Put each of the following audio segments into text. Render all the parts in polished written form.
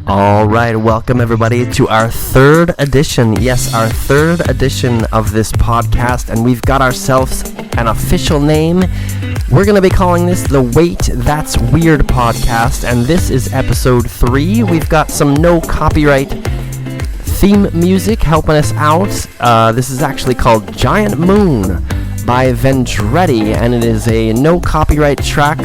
All right, welcome everybody to our third edition. Yes, our third edition of this podcast, and we've got ourselves an official name. We're going to be calling this the Wait, That's Weird podcast, and this is episode 3. We've got some no copyright theme music helping us out. This is actually called Giant Moon by Vendretti, and it is a no copyright track.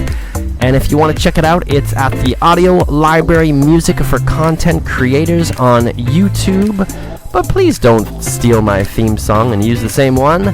And if you want to check it out, it's at the Audio Library Music for Content Creators on YouTube. But please don't steal my theme song and use the same one.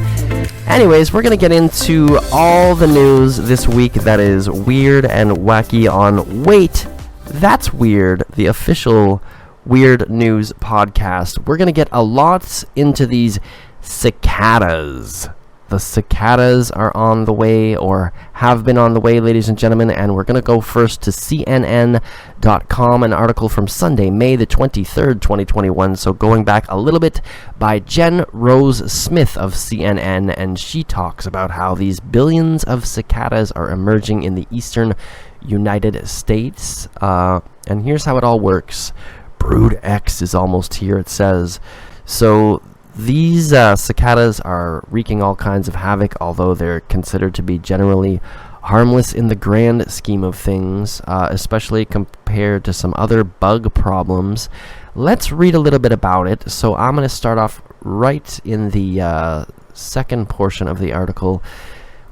Anyways, we're going to get into all the news this week that is weird and wacky on Wait, That's Weird, the official Weird News podcast. We're going to get a lot into these cicadas. The cicadas are on the way, or have been on the way, ladies and gentlemen, and we're going to go first to CNN.com, an article from Sunday, May the 23rd, 2021, so going back a little bit, by Jen Rose Smith of CNN, and she talks about how these billions of cicadas are emerging in the eastern United States, and here's how it all works. Brood X is almost here, it says. So these cicadas are wreaking all kinds of havoc, although they're considered to be generally harmless in the grand scheme of things, especially compared to some other bug problems. Let's read a little bit about it. So I'm going to start off right in the second portion of the article.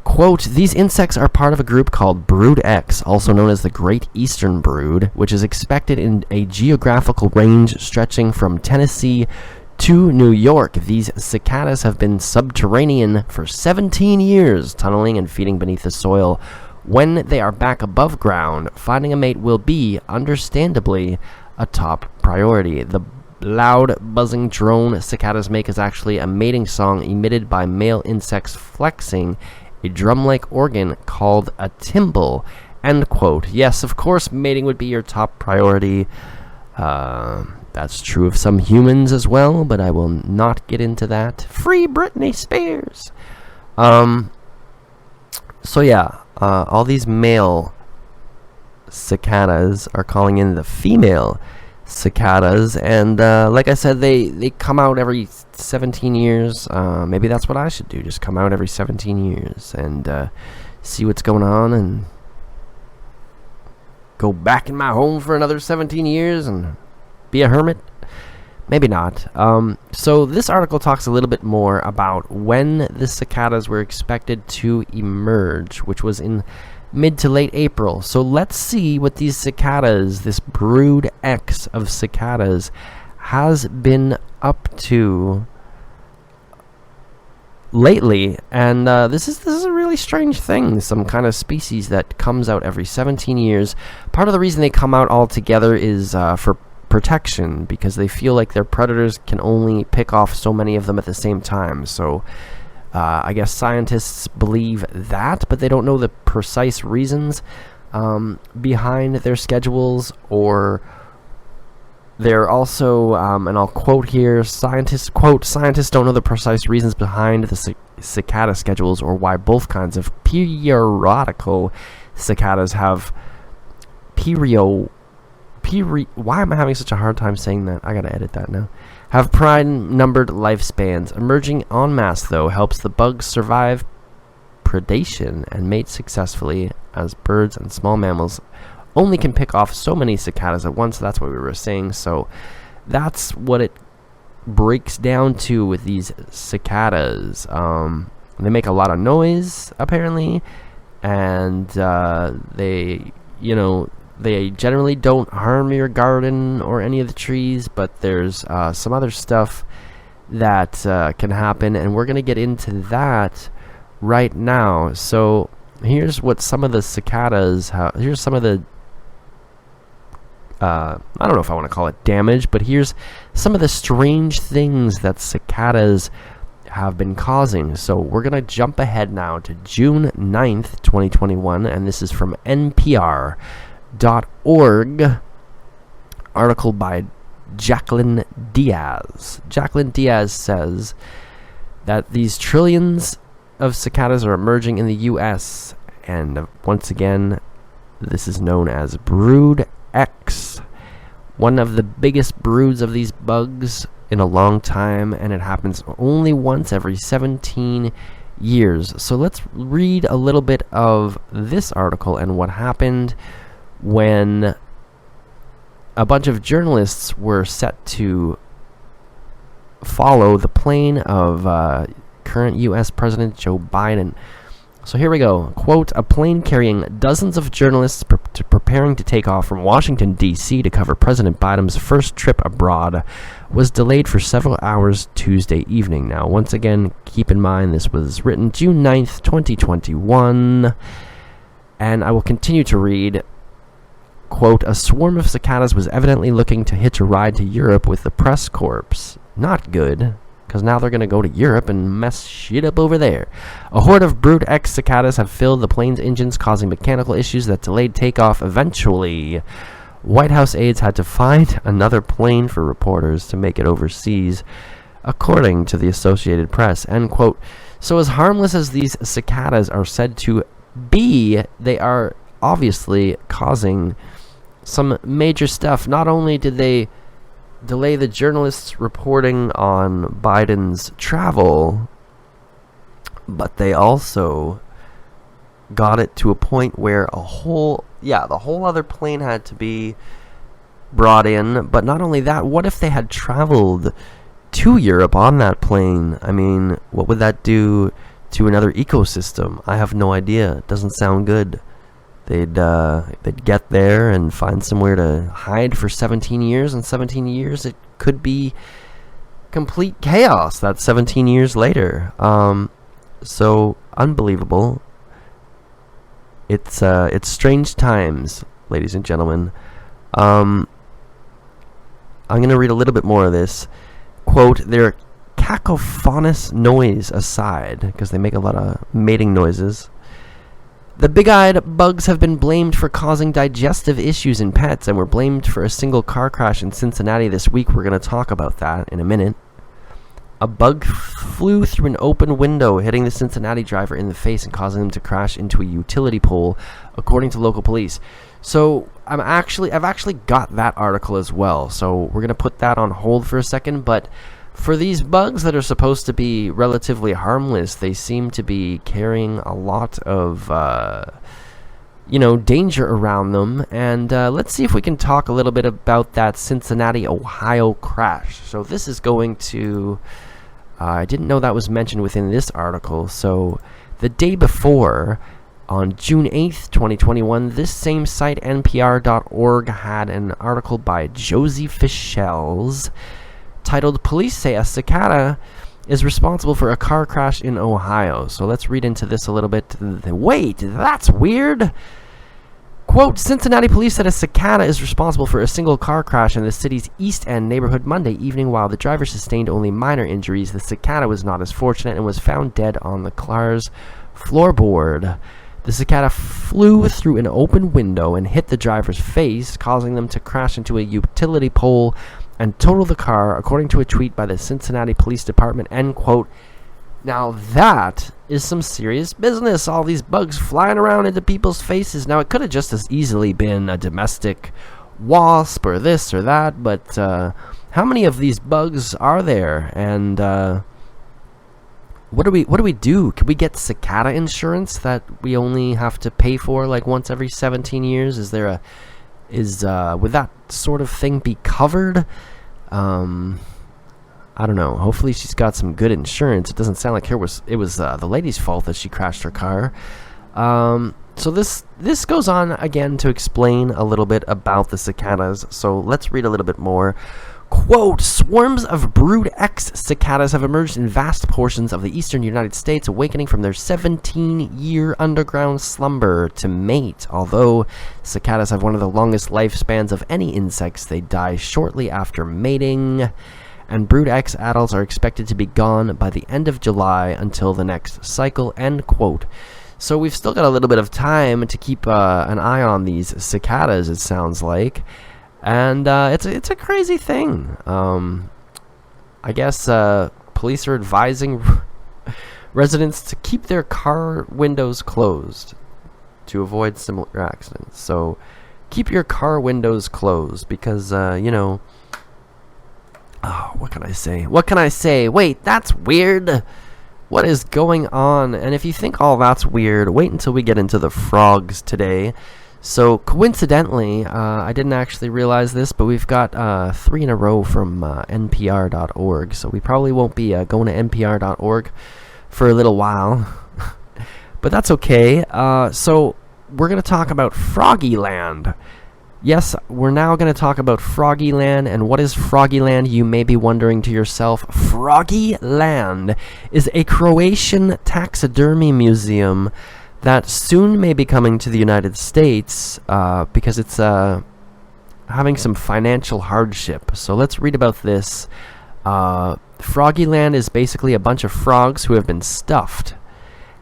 Quote, these insects are part of a group called Brood X, also known as the Great Eastern Brood, which is expected in a geographical range stretching from Tennessee to New York. These cicadas have been subterranean for 17 years, tunneling and feeding beneath the soil. When they are back above ground, finding a mate will be, understandably, a top priority. The loud, buzzing drone cicadas make is actually a mating song emitted by male insects flexing a drum-like organ called a timbal. End quote. Yes, of course, mating would be your top priority. That's true of some humans as well, but I will not get into that. Free Britney Spears! So yeah, all these male cicadas are calling in the female cicadas, and like I said, they come out every 17 years. Maybe that's what I should do, just come out every 17 years and see what's going on and go back in my home for another 17 years and be a hermit? Maybe not. So this article talks a little bit more about when the cicadas were expected to emerge, which was in mid to late April. So let's see what these cicadas, this Brood X of cicadas, has been up to lately. And this is a really strange thing. Some kind of species that comes out every 17 years. Part of the reason they come out all together is for protection, because they feel like their predators can only pick off so many of them at the same time. So I guess scientists believe that, but they don't know the precise reasons behind their schedules, or they're also, and I'll quote here, scientists don't know the precise reasons behind the cicada schedules, or why both kinds of periodical cicadas have why am I having such a hard time saying that? I gotta edit that now. Have prime-numbered lifespans. Emerging en masse, though, helps the bugs survive predation and mate successfully, as birds and small mammals only can pick off so many cicadas at once. That's what we were saying. So that's what it breaks down to with these cicadas. They make a lot of noise, apparently, and they generally don't harm your garden or any of the trees, but there's some other stuff that can happen, and we're going to get into that right now. So here's what some of the cicadas, here's some of the, I don't know if I want to call it damage, but here's some of the strange things that cicadas have been causing. So we're going to jump ahead now to June 9th, 2021, and this is from NPR.org, article by Jacqueline Diaz. Jacqueline Diaz says that these trillions of cicadas are emerging in the U.S., And once again, this is known as Brood X, one of the biggest broods of these bugs in a long time, and it happens only once every 17 years. So let's read a little bit of this article and what happened when a bunch of journalists were set to follow the plane of current U.S. President Joe Biden. So here we go. Quote, a plane carrying dozens of journalists preparing to take off from Washington, D.C. to cover President Biden's first trip abroad was delayed for several hours Tuesday evening. Now, once again, keep in mind this was written June 9th, 2021. And I will continue to read. Quote, a swarm of cicadas was evidently looking to hitch a ride to Europe with the press corps. Not good, because now they're going to go to Europe and mess shit up over there. A horde of Brood X cicadas have filled the plane's engines, causing mechanical issues that delayed takeoff eventually. White House aides had to find another plane for reporters to make it overseas, according to the Associated Press. End quote. So as harmless as these cicadas are said to be, they are obviously causing some major stuff. Not only did they delay the journalists reporting on Biden's travel, but they also got it to a point where the whole other plane had to be brought in. But not only that, what if they had traveled to Europe on that plane? I mean, what would that do to another ecosystem? I have no idea. It doesn't sound good. They'd get there and find somewhere to hide for 17 years, and 17 years it could be complete chaos. That's 17 years later. So unbelievable. It's strange times, ladies and gentlemen. I'm gonna read a little bit more of this. Quote, their cacophonous noise aside, because they make a lot of mating noises, the big-eyed bugs have been blamed for causing digestive issues in pets and were blamed for a single car crash in Cincinnati this week. We're going to talk about that in a minute. A bug flew through an open window, hitting the Cincinnati driver in the face and causing him to crash into a utility pole, according to local police. So I've actually got that article as well. So we're going to put that on hold for a second, but for these bugs that are supposed to be relatively harmless, they seem to be carrying a lot of, danger around them. And let's see if we can talk a little bit about that Cincinnati, Ohio crash. So this is going to... I didn't know that was mentioned within this article. So the day before, on June 8th, 2021, this same site, NPR.org, had an article by Josie Fischels titled, Police Say a Cicada is Responsible for a Car Crash in Ohio. So let's read into this a little bit. Wait, that's weird. Quote, Cincinnati police said a cicada is responsible for a single car crash in the city's East End neighborhood Monday evening. While the driver sustained only minor injuries, the cicada was not as fortunate and was found dead on the car's floorboard. The cicada flew through an open window and hit the driver's face, causing them to crash into a utility pole and total the car, according to a tweet by the Cincinnati Police Department, end quote. Now that is some serious business, all these bugs flying around into people's faces. Now it could have just as easily been a domestic wasp or this or that, but how many of these bugs are there? And what do we do? Can we get cicada insurance that we only have to pay for like once every 17 years? Would that sort of thing be covered? I don't know. Hopefully she's got some good insurance. It doesn't sound like it was the lady's fault that she crashed her car. So this goes on again to explain a little bit about the cicadas. So let's read a little bit more. Quote, swarms of Brood X cicadas have emerged in vast portions of the eastern United States, awakening from their 17-year underground slumber to mate. Although cicadas have one of the longest lifespans of any insects, they die shortly after mating, and Brood X adults are expected to be gone by the end of July until the next cycle, end quote. So we've still got a little bit of time to keep an eye on these cicadas, it sounds like. And it's a crazy thing. I guess police are advising residents to keep their car windows closed. to avoid similar accidents. So keep your car windows closed because, what can I say? What can I say? Wait, that's weird. What is going on? And if you think all that's weird, wait until we get into the frogs today. So coincidentally, I didn't actually realize this, but we've got 3 in a row from NPR.org. So we probably won't be going to NPR.org for a little while. But that's okay. So we're going to talk about Froggy Land. Yes, we're now going to talk about Froggy Land. And what is Froggy Land, you may be wondering to yourself. Froggy Land is a Croatian taxidermy museum that soon may be coming to the United States because it's having some financial hardship. So let's read about this. Froggy Land is basically a bunch of frogs who have been stuffed.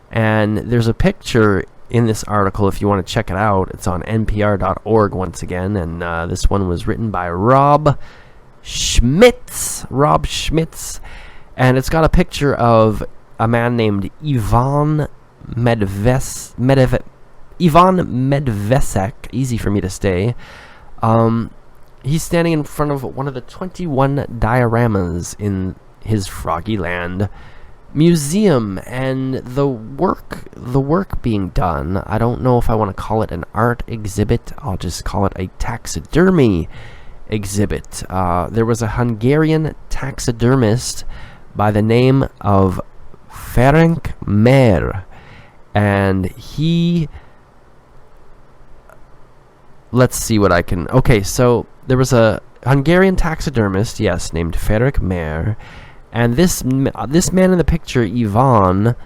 And there's a picture in this article if you want to check it out. It's on npr.org once again, and this one was written by Rob Schmitz, and it's got a picture of a man named Ivan Medvesek, easy for me to say. He's standing in front of one of the 21 dioramas in his Froggy Land museum, and the work being done, I don't know if I want to call it an art exhibit. I'll just call it a taxidermy exhibit. There was a Hungarian taxidermist by the name of Ferenc Mer, and he, let's see what I can, okay, so there was a Hungarian taxidermist, yes, named Ferenc Mer. And this man in the picture, Ivan,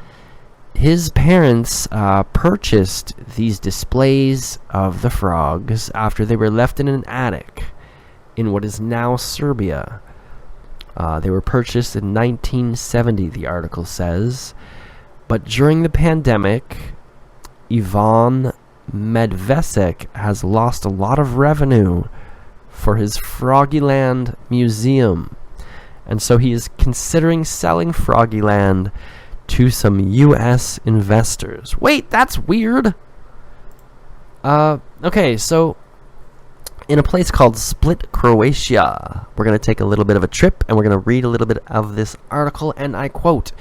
his parents purchased these displays of the frogs after they were left in an attic in what is now Serbia. They were purchased in 1970, the article says. But during the pandemic, Ivan Medvesek has lost a lot of revenue for his Froggy Land museum. And so he is considering selling Froggy Land to some U.S. investors. Wait, that's weird. Okay, so in a place called Split, Croatia, we're going to take a little bit of a trip, and we're going to read a little bit of this article, and I quote,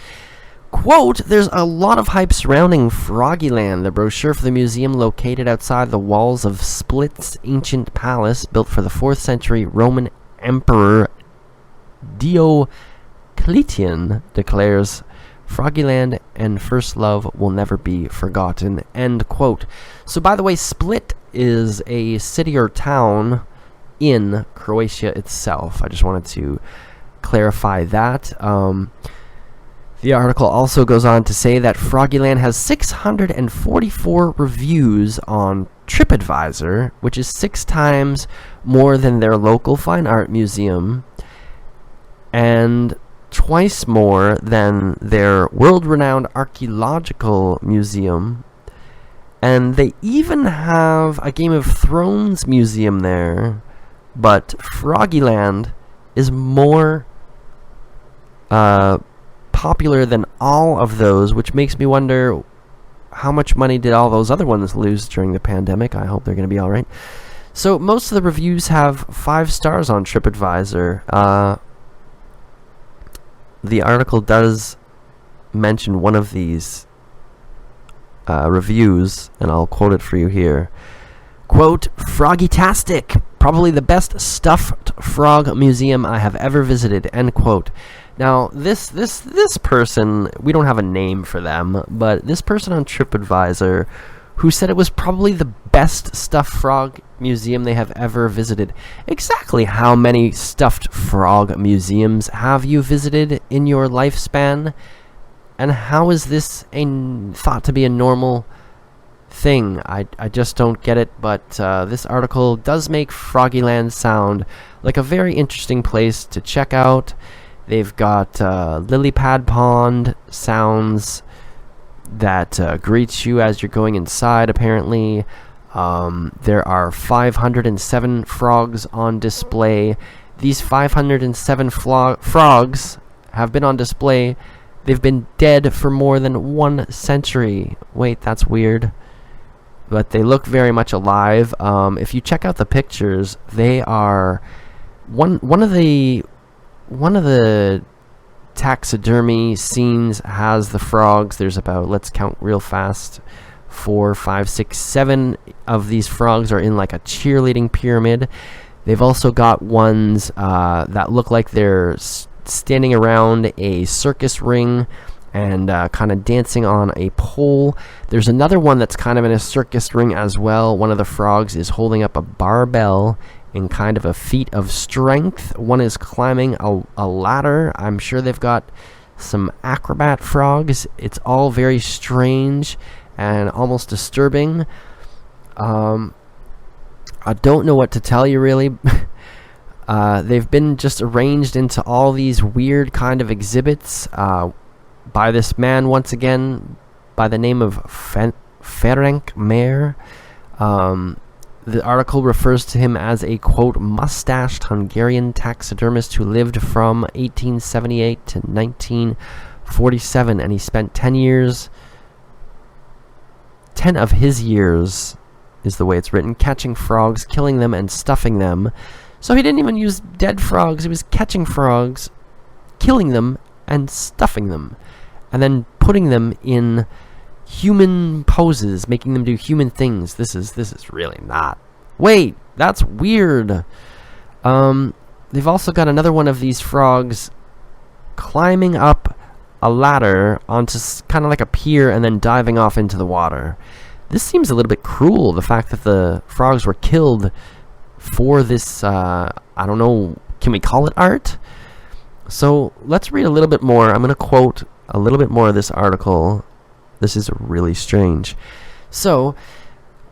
"There's a lot of hype surrounding Froggy Land, the brochure for the museum located outside the walls of Split's ancient palace, built for the 4th century Roman Emperor Diocletian, declares Froggy Land and first love will never be forgotten." End quote. So, by the way, Split is a city or town in Croatia itself. I just wanted to clarify that. The article also goes on to say that Froggy Land has 644 reviews on TripAdvisor, which is 6 times more than their local fine art museum, and twice more than their world-renowned archaeological museum. And they even have a Game of Thrones museum there, but Froggy Land is more popular than all of those, which makes me wonder how much money did all those other ones lose during the pandemic. I hope they're going to be all right. So most of the reviews have 5 stars on TripAdvisor. The article does mention one of these reviews, and I'll quote it for you here. Quote, "Froggy-tastic, probably the best stuffed frog museum I have ever visited." End quote. Now, this person, we don't have a name for them, but this person on TripAdvisor who said it was probably the best stuffed frog museum they have ever visited. Exactly how many stuffed frog museums have you visited in your lifespan? And how is this thought to be a normal thing? I just don't get it, but this article does make Froggy Land sound like a very interesting place to check out. They've got lily pad pond sounds that greets you as you're going inside, apparently. There are 507 frogs on display. These 507 frogs have been on display. They've been dead for more than 1 century. Wait, that's weird. but they look very much alive. If you check out the pictures, they are one of the taxidermy scenes has the frogs. There's about, let's count real fast, 4, 5, 6, 7 of these frogs are in like a cheerleading pyramid. They've also got ones that look like they're standing around a circus ring and kind of dancing on a pole. There's another one that's kind of in a circus ring as well. One of the frogs is holding up a barbell in kind of a feat of strength. One is climbing a ladder. I'm sure they've got some acrobat frogs. It's all very strange and almost disturbing. I don't know what to tell you, really. They've been just arranged into all these weird kind of exhibits by this man, once again, by the name of Ferenc Mayer. The article refers to him as a, quote, mustached Hungarian taxidermist who lived from 1878 to 1947, and he spent 10 of his years, is the way it's written, catching frogs, killing them, and stuffing them. So he didn't even use dead frogs. He was catching frogs, killing them, and stuffing them, and then putting them in human poses, making them do human things. This is really not. Wait, that's weird. They've also got another one of these frogs climbing up a ladder onto kind of like a pier and then diving off into the water. This seems a little bit cruel, the fact that the frogs were killed for this, I don't know, can we call it art? So let's read a little bit more. I'm going to quote a little bit more of this article. This is really strange. So,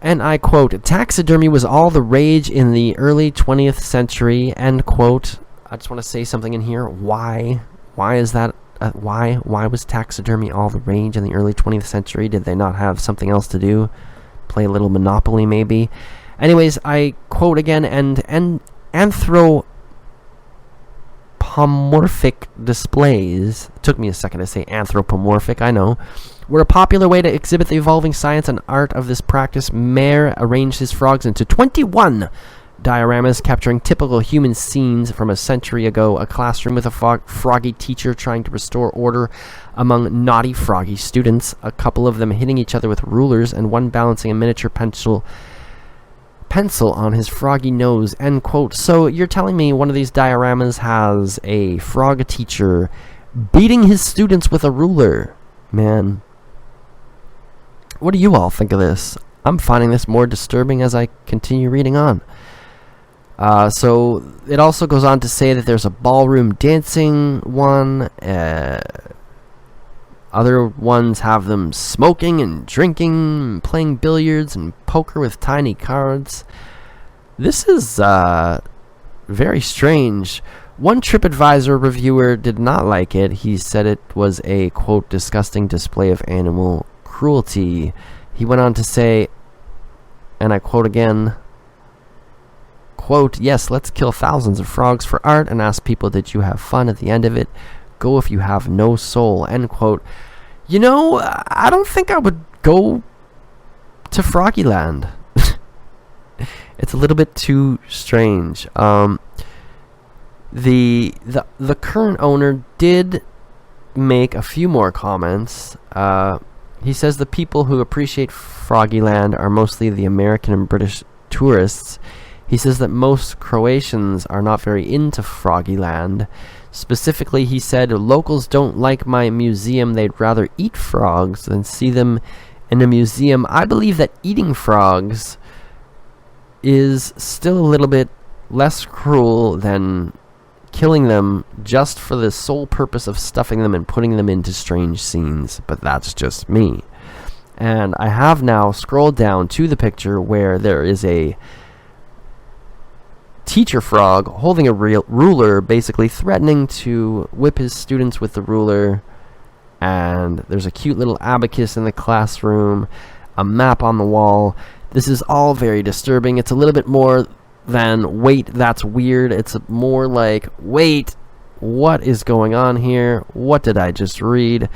and I quote, taxidermy was all the rage in the early 20th century, end quote. I just want to say something in here. Why is that? Why was taxidermy all the rage in the early 20th century? Did they not have something else to do? Play a little Monopoly, maybe? Anyways, I quote again, and anthropomorphic displays, took me a second to say anthropomorphic, I know, were a popular way to exhibit the evolving science and art of this practice. Mayer arranged his frogs into 21 dioramas capturing typical human scenes from a century ago. A classroom with a froggy teacher trying to restore order among naughty froggy students, a couple of them hitting each other with rulers, and one balancing a miniature pencil on his froggy nose, end quote. So you're telling me one of these dioramas has a frog teacher beating his students with a ruler? Man, what do you all think of this? I'm finding this more disturbing as I continue reading on. So it also goes on to say that there's a ballroom dancing one. Other ones have them smoking and drinking, playing billiards and poker with tiny cards. This is very strange. One TripAdvisor reviewer did not like it. He said it was a, quote, disgusting display of animal cruelty. He went on to say, and I quote again, quote, yes, let's kill thousands of frogs for art and ask people, did you have fun at the end of it? Go if you have no soul, end quote. You know, I don't think I would go to Froggy Land. It's a little bit too strange. The current owner did make a few more comments. He says the people who appreciate Froggy Land are mostly the American and British tourists. He says that most Croatians are not very into Froggy Land. Specifically, he said, locals don't like my museum. They'd rather eat frogs than see them in a museum. I believe that eating frogs is still a little bit less cruel than killing them just for the sole purpose of stuffing them and putting them into strange scenes. But that's just me. And I have now scrolled down to the picture where there is a teacher frog holding a ruler, basically threatening to whip his students with the ruler. And there's a cute little abacus in the classroom, a map on the wall. This is all very disturbing. It's a little bit more than, wait, that's weird. It's more like, wait, what is going on here? What did I just read?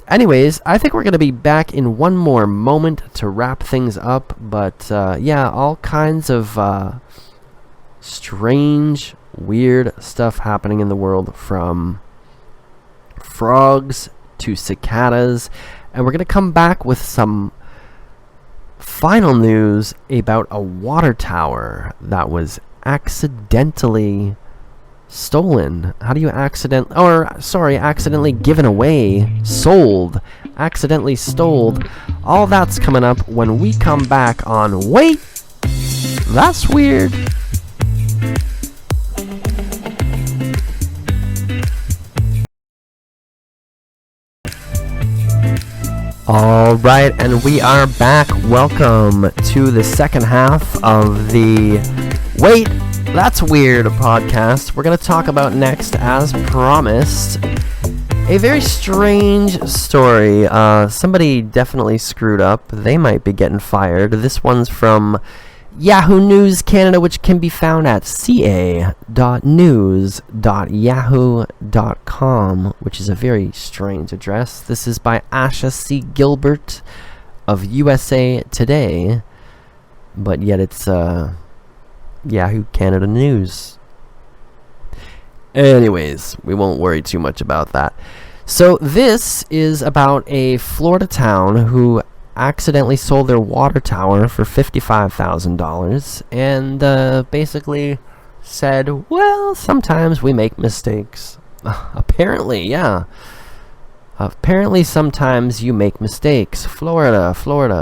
Anyways, I think we're going to be back in one more moment to wrap things up. But all kinds of strange, weird stuff happening in the world, from frogs to cicadas. And we're going to come back with some final news about a water tower that was accidentally stolen. How do you accidentally given away, sold, accidentally stole? All that's coming up when we come back on Wait, That's Weird. Alright, and we are back. Welcome to the second half of the Wait, That's Weird podcast. We're going to talk about next, as promised, a very strange story. Somebody definitely screwed up. They might be getting fired. This one's from Yahoo News Canada, which can be found at ca.news.yahoo.com, which is a very strange address. This is by Asha C. Gilbert of USA Today, but yet it's Yahoo Canada News. Anyways, we won't worry too much about that. So this is about a Florida town who accidentally sold their water tower for $55,000 and basically said, well, sometimes we make mistakes. Apparently, yeah. Apparently sometimes you make mistakes. Florida,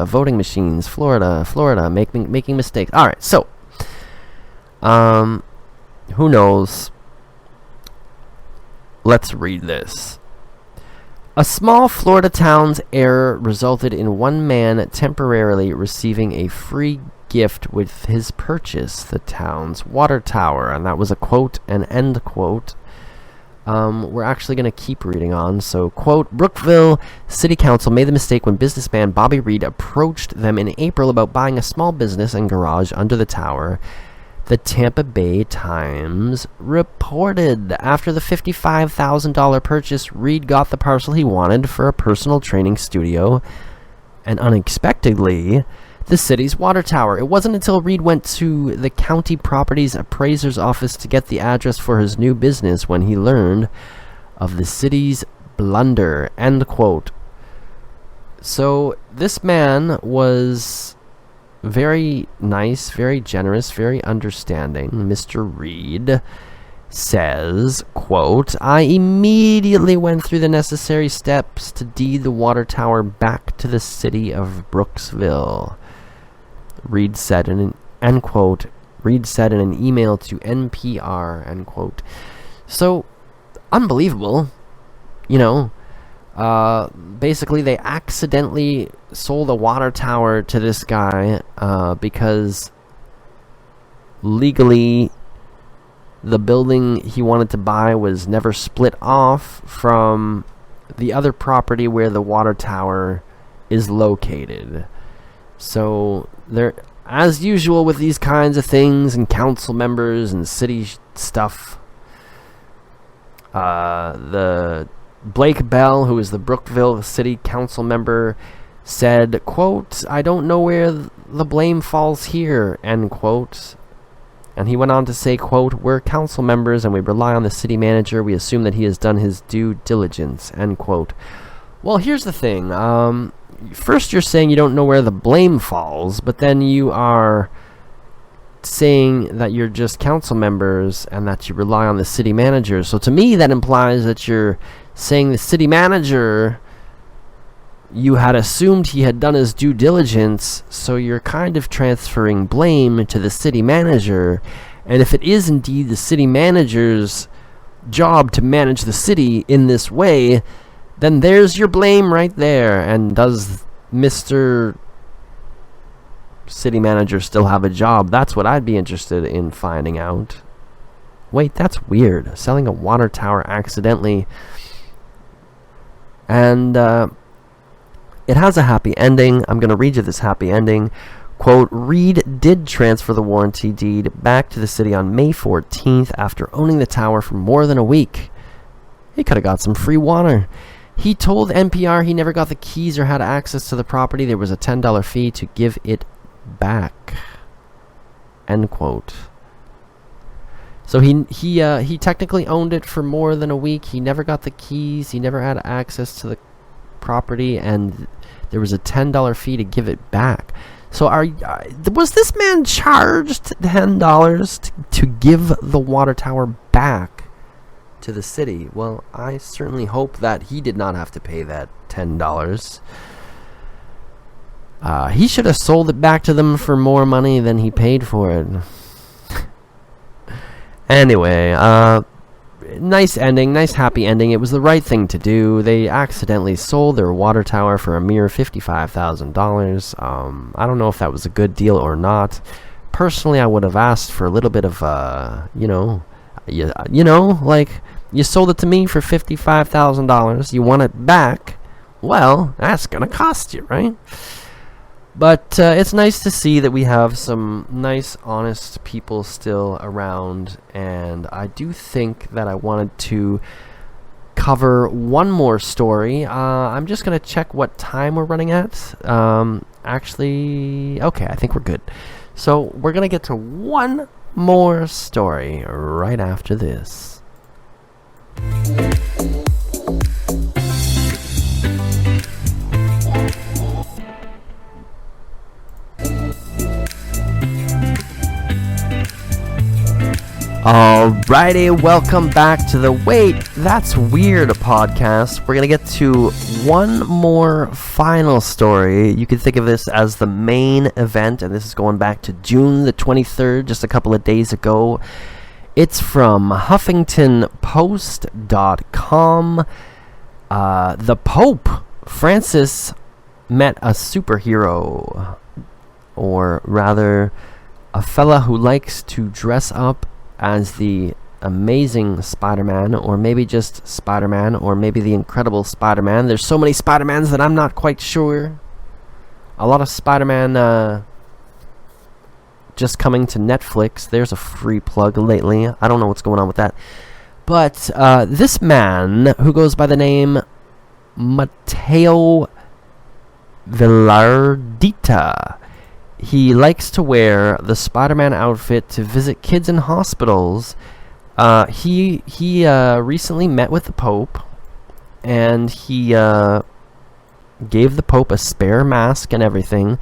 voting machines, Florida, making mistakes. Alright, so who knows? Let's read this. A small Florida town's error resulted in one man temporarily receiving a free gift with his purchase, the town's water tower. And that was a quote and end quote. We're actually going to keep reading on. So, quote, Brookville City Council made the mistake when businessman Bobby Reed approached them in April about buying a small business and garage under the tower. The Tampa Bay Times reported after the $55,000 purchase, Reed got the parcel he wanted for a personal training studio and unexpectedly, the city's water tower. It wasn't until Reed went to the county properties appraiser's office to get the address for his new business when he learned of the city's blunder, end quote. So this man was very nice, very generous, very understanding. Mr. Reed says, quote, I immediately went through the necessary steps to deed the water tower back to the city of Brooksville. Reed said in an end quote. Reed said in an email to NPR, end quote. So, unbelievable. You know, basically they accidentally sold a water tower to this guy because legally the building he wanted to buy was never split off from the other property where the water tower is located. So there, as usual with these kinds of things and council members and city stuff, the Blake Bell, who is the Brookville City Council member, said, quote, I don't know where the blame falls here, end quote. And he went on to say, quote, we're council members and we rely on the city manager. We assume that he has done his due diligence, end quote. Well, here's the thing. First you're saying you don't know where the blame falls, but then you are saying that you're just council members and that you rely on the city manager. So to me that implies that you're saying the city manager, you had assumed he had done his due diligence, so you're kind of transferring blame to the city manager. And if it is indeed the city manager's job to manage the city in this way, then there's your blame right there. And does Mr. City Manager still have a job? That's what I'd be interested in finding out. Wait, that's weird. Selling a water tower accidentally. And it has a happy ending. I'm going to read you this happy ending. Quote, Reed did transfer the warranty deed back to the city on May 14th after owning the tower for more than a week. He could have got some free water. He told NPR he never got the keys or had access to the property. There was a $10 fee to give it back. End quote. So he technically owned it for more than a week. He never got the keys. He never had access to the property, and there was a $10 fee to give it back. So was this man charged $10 to give the water tower back to the city? Well, I certainly hope that he did not have to pay that $10. He should have sold it back to them for more money than he paid for it. Anyway, nice ending, nice happy ending. It was the right thing to do. They accidentally sold their water tower for a mere $55,000. I don't know if that was a good deal or not. Personally, I would have asked for a little bit of, like, you sold it to me for $55,000. You want it back? Well, that's gonna cost you, right? But it's nice to see that we have some nice, honest people still around, and I do think that I wanted to cover one more story. I'm just going to check what time we're running at. Actually, okay, I think we're good. So we're going to get to one more story right after this. Alrighty, welcome back to the Wait, That's Weird podcast. We're going to get to one more final story. You can think of this as the main event, and this is going back to June the 23rd, just a couple of days ago. It's from HuffingtonPost.com. The Pope Francis met a superhero, or rather, a fella who likes to dress up as the Amazing Spider-Man, or maybe just Spider-Man, or maybe the Incredible Spider-Man. There's so many Spider-Mans that I'm not quite sure. A lot of Spider-Man just coming to Netflix. There's a free plug lately. I don't know what's going on with that. But this man, who goes by the name Matteo Villardita, he likes to wear the Spider-Man outfit to visit kids in hospitals. He recently met with the Pope, and he gave the Pope a spare mask and everything.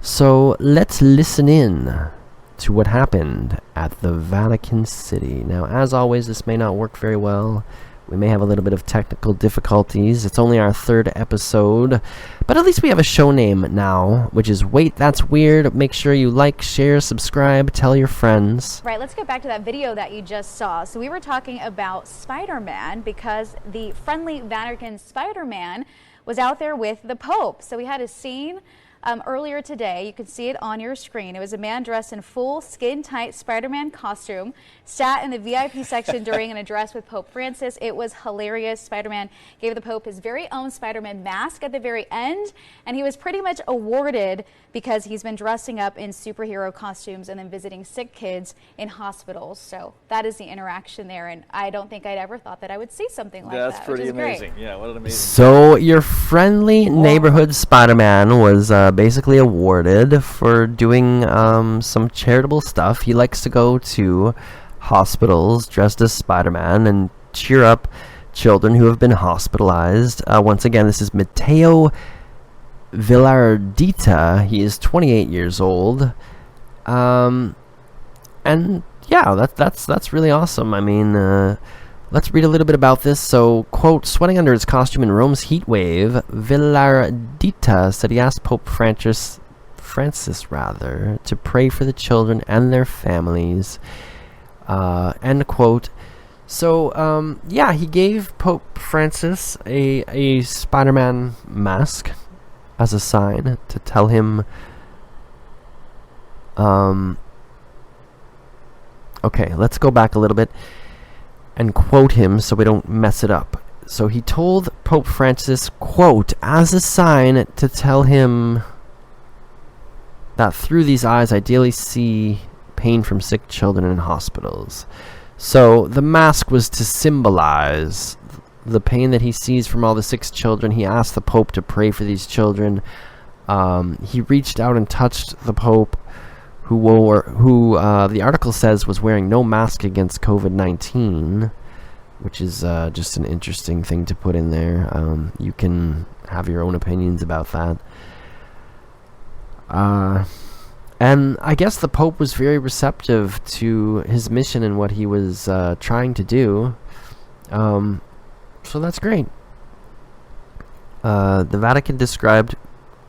So let's listen in to what happened at the Vatican City. Now, as always, this may not work very well. We may have a little bit of technical difficulties. It's only our third episode, but at least we have a show name now, which is Wait, That's Weird. Make sure you like, share, subscribe, tell your friends. Right, let's get back to that video that you just saw. So we were talking about Spider-Man because the friendly Vatican Spider-Man was out there with the Pope. So we had a scene earlier today. You can see it on your screen. It was a man dressed in full skin-tight Spider-Man costume, sat in the VIP section during an address with Pope Francis. It was hilarious. Spider-Man gave the Pope his very own Spider-Man mask at the very end, and he was pretty much awarded because he's been dressing up in superhero costumes and then visiting sick kids in hospitals. So that is the interaction there, and I don't think I'd ever thought that I would see something like that. That's pretty amazing. Great. Yeah, what an amazing. So your friendly neighborhood Spider-Man was basically awarded for doing some charitable stuff. He likes to go to hospitals dressed as Spider-Man and cheer up children who have been hospitalized. Once again, this is Matteo Villardita. He is 28 years old. And yeah, that's really awesome. I mean, let's read a little bit about this. So, quote, sweating under his costume in Rome's heat wave, Villardita said he asked Pope Francis to pray for the children and their families. End quote. So, yeah, he gave Pope Francis a Spider-Man mask as a sign to tell him, okay, let's go back a little bit and quote him so we don't mess it up. So he told Pope Francis, quote, as a sign to tell him that through these eyes I daily see pain from sick children in hospitals. So the mask was to symbolize the pain that he sees from all the sick children. He asked the Pope to pray for these children. He reached out and touched the Pope, who the article says was wearing no mask against COVID-19, which is just an interesting thing to put in there. You can have your own opinions about that. And I guess the Pope was very receptive to his mission and what he was trying to do. So that's great. The Vatican described,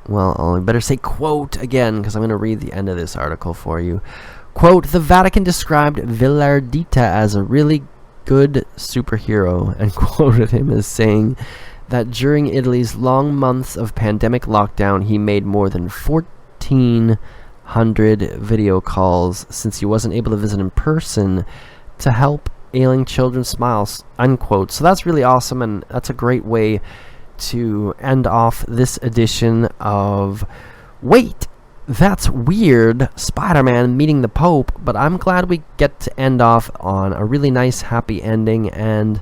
well, I better say quote again, because I'm going to read the end of this article for you. Quote, the Vatican described Villardita as a really good superhero and quoted him as saying that during Italy's long months of pandemic lockdown, he made more than 1,400 video calls since he wasn't able to visit in person to help ailing children smile, unquote. So that's really awesome, and that's a great way to end off this edition of Wait, That's Weird, Spider-Man meeting the Pope, but I'm glad we get to end off on a really nice, happy ending. And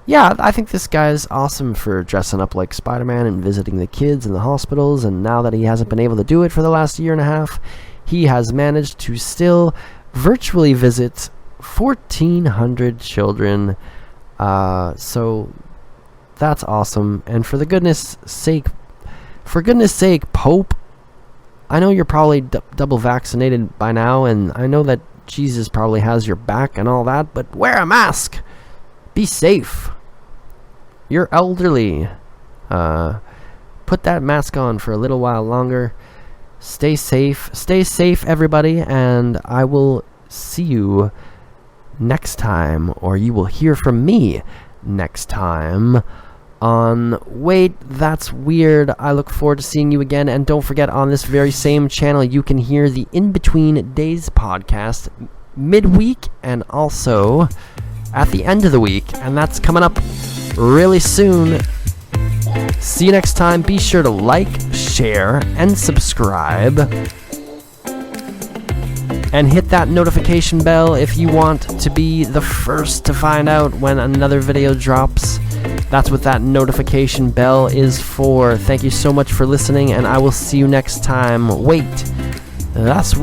yeah, I think this guy's awesome for dressing up like Spider-Man and visiting the kids in the hospitals, and now that he hasn't been able to do it for the last year and a half, he has managed to still virtually visit 1,400 children. So that's awesome. And for goodness sake, Pope, I know you're probably double vaccinated by now, and I know that Jesus probably has your back and all that, but wear a mask. Be safe. You're elderly. Put that mask on for a little while longer. Stay safe. Stay safe, everybody, and I will see you next time, or you will hear from me next time on Wait, That's Weird. I look forward to seeing you again, and don't forget, on this very same channel you can hear the In Between Days podcast midweek and also at the end of the week, and that's coming up really soon. See you next time. Be sure to like, share, and subscribe, and hit that notification bell if you want to be the first to find out when another video drops. That's what that notification bell is for. Thank you so much for listening, and I will see you next time. Wait, that's